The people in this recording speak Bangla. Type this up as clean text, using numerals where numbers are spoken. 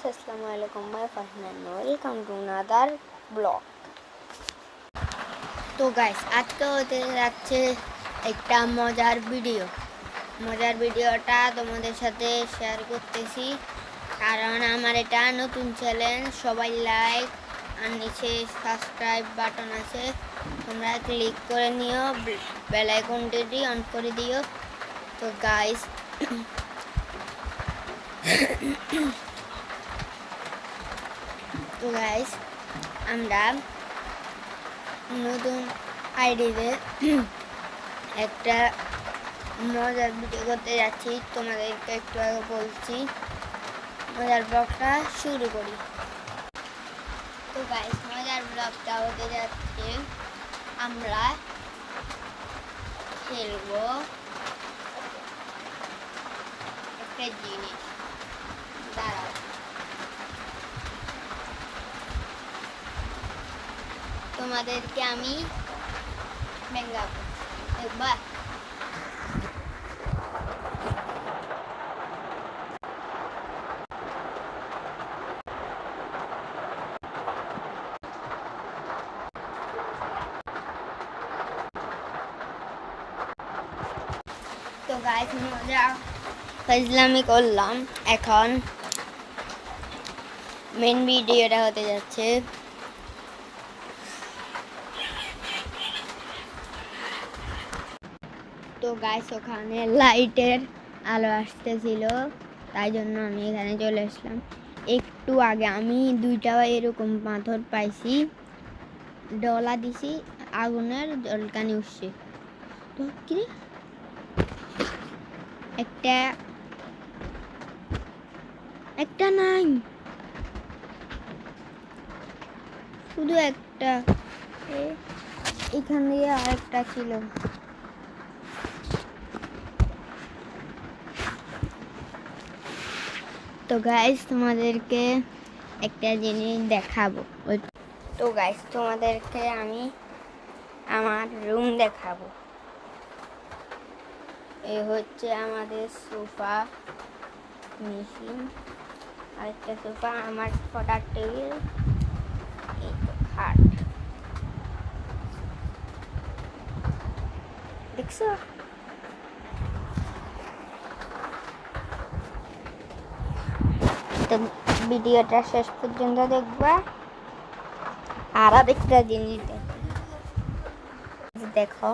guys, Assalamualaikum, my Farhan. Welcome to another vlog. তো গাইস আজকে হতে যাচ্ছে একটা মজার ভিডিওটা তোমাদের সাথে শেয়ার করতেছি, কারণ আমার এটা নতুন চ্যানেল। সবাই লাইক আর নিচে সাবস্ক্রাইব বাটন আছে, তোমরা ক্লিক করে নিও, বেল আইকনটি অন করে দিও। তো গাইস আমরা নতুন আইডিতে একটা মজার ভিডিও করতে যাচ্ছি। তোমাদেরকে একটু আগে বলছি, মজার ব্লগটা শুরু করি। তো গাইস মজার ব্লগটা হতে যাচ্ছে, আমরা খেলবো একটা জিনিস। দাঁড়াও, তোমাদেরকে আমি দেখাবো একবার। তো গাইস মজা ফাজলামি করলাম, এখন মেন ভিডিওটা হতে যাচ্ছে। তো গাইস ওখানে লাইটের আলো আসতেছিল, তাই জন্য আমি এখানে চলে আসলাম। একটু আগে আমি দুইটা এরকম পাথর পাইছি, ডলা দিছি, আগুনের জলকানি উঠছে। তো কি একটা নাই, শুধু একটা, এখান দিয়ে আরেকটা ছিল। তো গাইস তোমাদেরকে একটা জিনিস দেখাবো। তো গাইস তোমাদেরকে আমি আমার রুম দেখাবো। এই হচ্ছে আমাদের সোফা, মেশিন, আরেকটা সোফা, আমার পড়ার টেবিল, এই তো খাট, দেখছো? তো ভিডিওটা শেষ পর্যন্ত দেখবা। আর আরেকটা জিনিস দেখো,